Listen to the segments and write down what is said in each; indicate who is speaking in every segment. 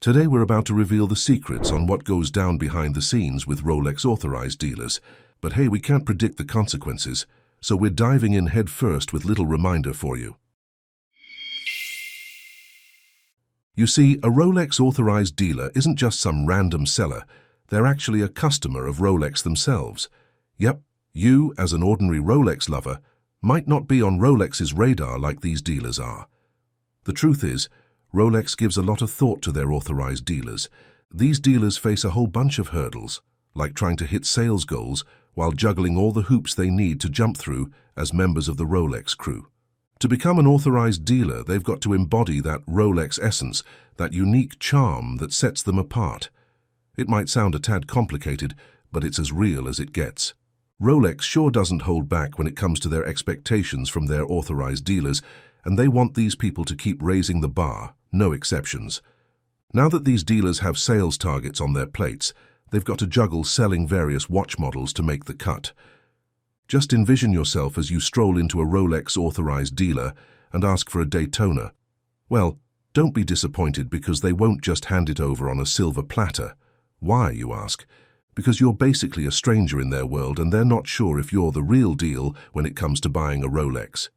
Speaker 1: Today we're about to reveal the secrets on what goes down behind the scenes with Rolex Authorized dealers. But hey, we can't predict the consequences, so we're diving in head first with little reminder for you. You see, a Rolex Authorized dealer isn't just some random seller. They're actually a customer of Rolex themselves. Yep, you, as an ordinary Rolex lover, might not be on Rolex's radar like these dealers are. The truth is, Rolex gives a lot of thought to their authorized dealers. These dealers face a whole bunch of hurdles, like trying to hit sales goals while juggling all the hoops they need to jump through as members of the Rolex crew. To become an authorized dealer, they've got to embody that Rolex essence, that unique charm that sets them apart. It might sound a tad complicated, but it's as real as it gets. Rolex sure doesn't hold back when it comes to their expectations from their authorized dealers, and they want these people to keep raising the bar, no exceptions. Now that these dealers have sales targets on their plates, they've got to juggle selling various watch models to make the cut. Just envision yourself as you stroll into a Rolex authorized dealer and ask for a Daytona. Well, don't be disappointed because they won't just hand it over on a silver platter. Why, you ask? Because you're basically a stranger in their world and they're not sure if you're the real deal when it comes to buying a Rolex.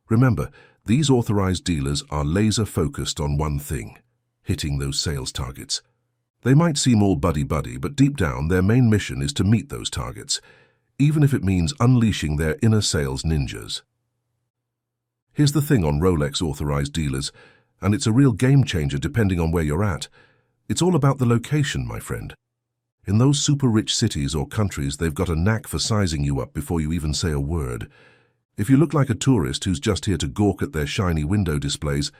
Speaker 1: Remember, these authorized dealers are laser-focused on one thing: hitting those sales targets. They might seem all buddy-buddy, but deep down their main mission is to meet those targets, even if it means unleashing their inner sales ninjas. Here's the thing on Rolex authorized dealers, and it's a real game-changer depending on where you're at. It's all about the location, my friend. In those super-rich cities or countries, they've got a knack for sizing you up before you even say a word. If you look like a tourist who's just here to gawk at their shiny window displays,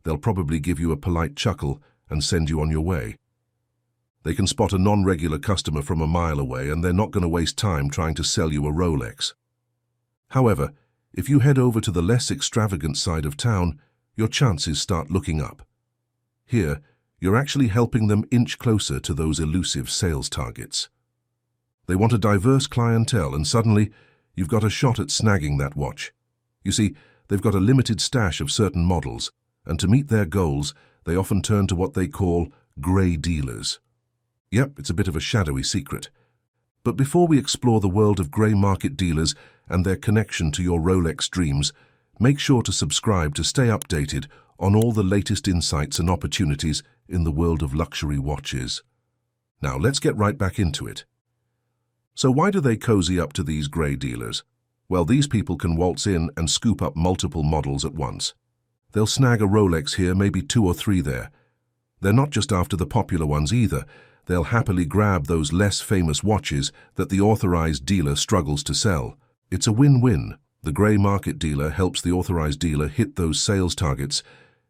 Speaker 1: they'll probably give you a polite chuckle and send you on your way. They can spot a non-regular customer from a mile away and they're not going to waste time trying to sell you a Rolex. However, if you head over to the less extravagant side of town, your chances start looking up. Here, you're actually helping them inch closer to those elusive sales targets. They want a diverse clientele, and suddenly, you've got a shot at snagging that watch. You see, they've got a limited stash of certain models, and to meet their goals, they often turn to what they call grey dealers. Yep, it's a bit of a shadowy secret. But before we explore the world of grey market dealers and their connection to your Rolex dreams, make sure to subscribe to stay updated on all the latest insights and opportunities in the world of luxury watches. Now, let's get right back into it. So why do they cozy up to these grey dealers? Well, these people can waltz in and scoop up multiple models at once. They'll snag a Rolex here, maybe 2 or 3 there. They're not just after the popular ones either. They'll happily grab those less famous watches that the authorized dealer struggles to sell. It's a win-win. The grey market dealer helps the authorized dealer hit those sales targets,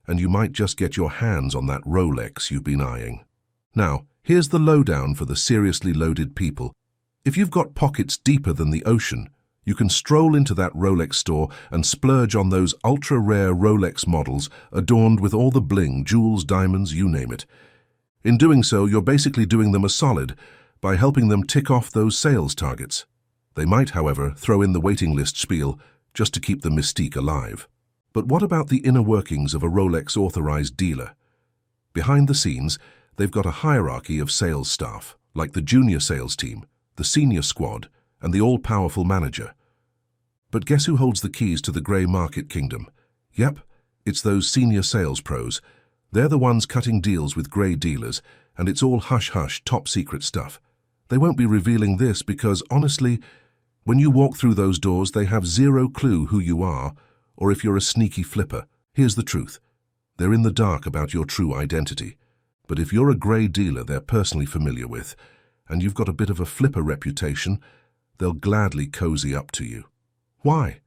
Speaker 1: and you might just get your hands on that Rolex you've been eyeing. Now, here's the lowdown for the seriously loaded people. If you've got pockets deeper than the ocean, you can stroll into that Rolex store and splurge on those ultra-rare Rolex models adorned with all the bling, jewels, diamonds, you name it. In doing so, you're basically doing them a solid by helping them tick off those sales targets. They might, however, throw in the waiting list spiel just to keep the mystique alive. But what about the inner workings of a Rolex authorized dealer? Behind the scenes, they've got a hierarchy of sales staff, like the junior sales team, the senior squad, and the all-powerful manager. But guess who holds the keys to the grey market kingdom? Yep, it's those senior sales pros. They're the ones cutting deals with grey dealers, and it's all hush-hush, top-secret stuff. They won't be revealing this because, honestly, when you walk through those doors, they have zero clue who you are, or if you're a sneaky flipper. Here's the truth. They're in the dark about your true identity. But if you're a grey dealer they're personally familiar with, and you've got a bit of a flipper reputation, they'll gladly cozy up to you. Why?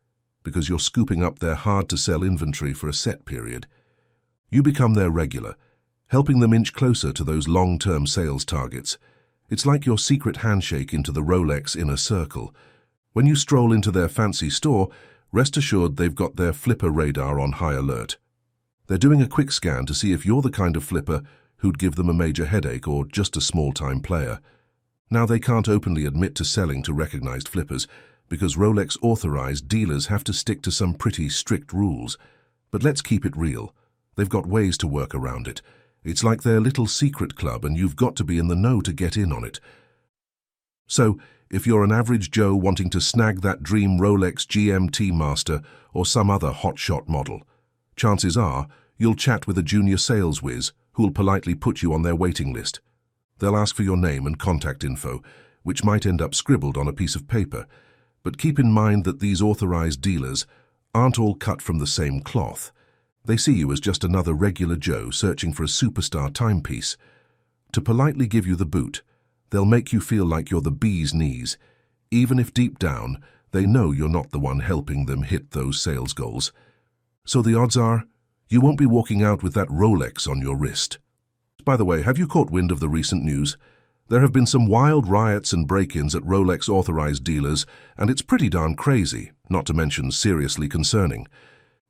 Speaker 1: Because you're scooping up their hard-to-sell inventory for a set period. You become their regular, helping them inch closer to those long-term sales targets. It's like your secret handshake into the Rolex inner circle. When you stroll into their fancy store, rest assured they've got their flipper radar on high alert. They're doing a quick scan to see if you're the kind of flipper who'd give them a major headache or just a small-time player. Now, they can't openly admit to selling to recognized flippers because Rolex authorized dealers have to stick to some pretty strict rules. But let's keep it real. They've got ways to work around it, It's like their little secret club, and you've got to be in the know to get in on it. So, if you're an average Joe wanting to snag that dream Rolex GMT Master or some other hotshot model, chances are you'll chat with a junior sales whiz who'll politely put you on their waiting list. They'll ask for your name and contact info, which might end up scribbled on a piece of paper. But keep in mind that these authorized dealers aren't all cut from the same cloth. They see you as just another regular Joe searching for a superstar timepiece. To politely give you the boot, they'll make you feel like you're the bee's knees, even if deep down they know you're not the one helping them hit those sales goals. So the odds are, you won't be walking out with that Rolex on your wrist. By the way, have you caught wind of the recent news? There have been some wild riots and break-ins at Rolex Authorized dealers, and it's pretty darn crazy, not to mention seriously concerning.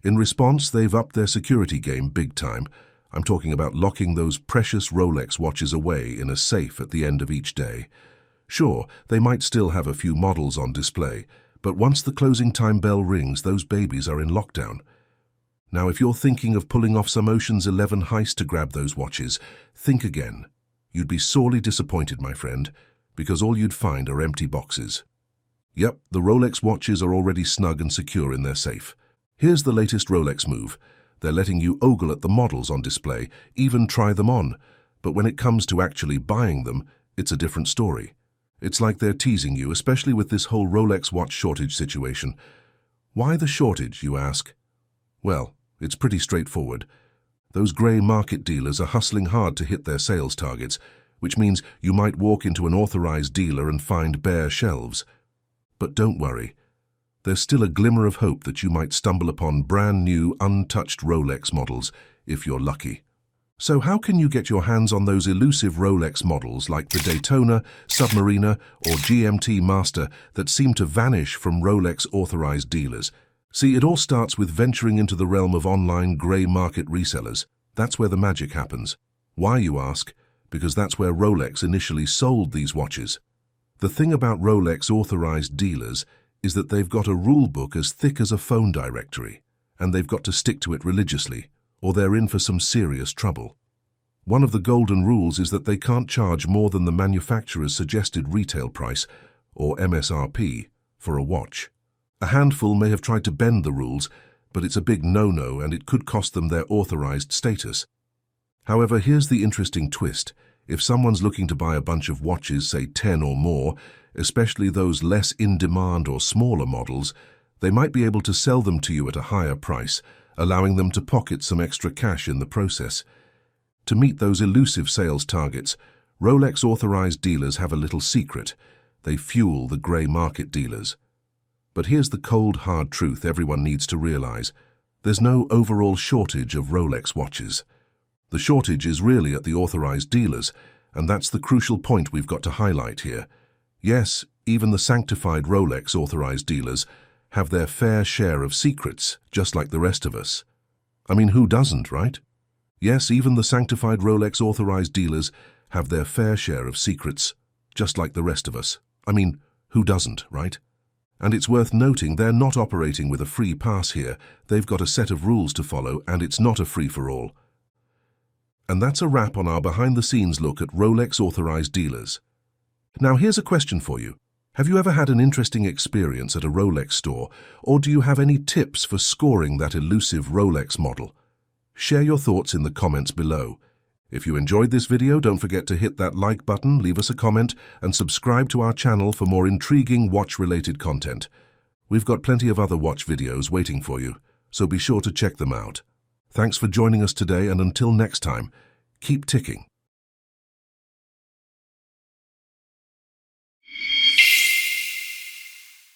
Speaker 1: In response, they've upped their security game big time. I'm talking about locking those precious Rolex watches away in a safe at the end of each day. Sure, they might still have a few models on display, but once the closing time bell rings, those babies are in lockdown. Now, if you're thinking of pulling off some Ocean's 11 heist to grab those watches, think again. You'd be sorely disappointed, my friend, because all you'd find are empty boxes. Yep, the Rolex watches are already snug and secure in their safe. Here's the latest Rolex move. They're letting you ogle at the models on display, even try them on. But when it comes to actually buying them, it's a different story. It's like they're teasing you, especially with this whole Rolex watch shortage situation. Why the shortage, you ask? Well, it's pretty straightforward. Those grey market dealers are hustling hard to hit their sales targets, which means you might walk into an authorized dealer and find bare shelves. But don't worry. There's still a glimmer of hope that you might stumble upon brand new, untouched Rolex models, if you're lucky. So how can you get your hands on those elusive Rolex models like the Daytona, Submariner, or GMT Master that seem to vanish from Rolex authorized dealers? See, it all starts with venturing into the realm of online grey market resellers. That's where the magic happens. Why, you ask? Because that's where Rolex initially sold these watches. The thing about Rolex authorized dealers is that they've got a rule book as thick as a phone directory, and they've got to stick to it religiously, or they're in for some serious trouble. One of the golden rules is that they can't charge more than the manufacturer's suggested retail price, or MSRP, for a watch. A handful may have tried to bend the rules, but it's a big no-no and it could cost them their authorized status. However, here's the interesting twist. If someone's looking to buy a bunch of watches, say 10 or more, especially those less in-demand or smaller models, they might be able to sell them to you at a higher price, allowing them to pocket some extra cash in the process. To meet those elusive sales targets, Rolex authorized dealers have a little secret. They fuel the grey market dealers. But here's the cold, hard truth everyone needs to realize. There's no overall shortage of Rolex watches. The shortage is really at the authorized dealers, and that's the crucial point we've got to highlight here. Yes, even the sanctified Rolex authorized dealers have their fair share of secrets, just like the rest of us. I mean, who doesn't, right? Yes, even the sanctified Rolex authorized dealers have their fair share of secrets, just like the rest of us. I mean, who doesn't, right? And it's worth noting they're not operating with a free pass here. They've got a set of rules to follow, and it's not a free-for-all. And that's a wrap on our behind-the-scenes look at Rolex authorized dealers. Now here's a question for you. Have you ever had an interesting experience at a Rolex store, or do you have any tips for scoring that elusive Rolex model? Share your thoughts in the comments below. If you enjoyed this video, don't forget to hit that like button, leave us a comment, and subscribe to our channel for more intriguing watch-related content. We've got plenty of other watch videos waiting for you, so be sure to check them out. Thanks for joining us today, and until next time, keep ticking.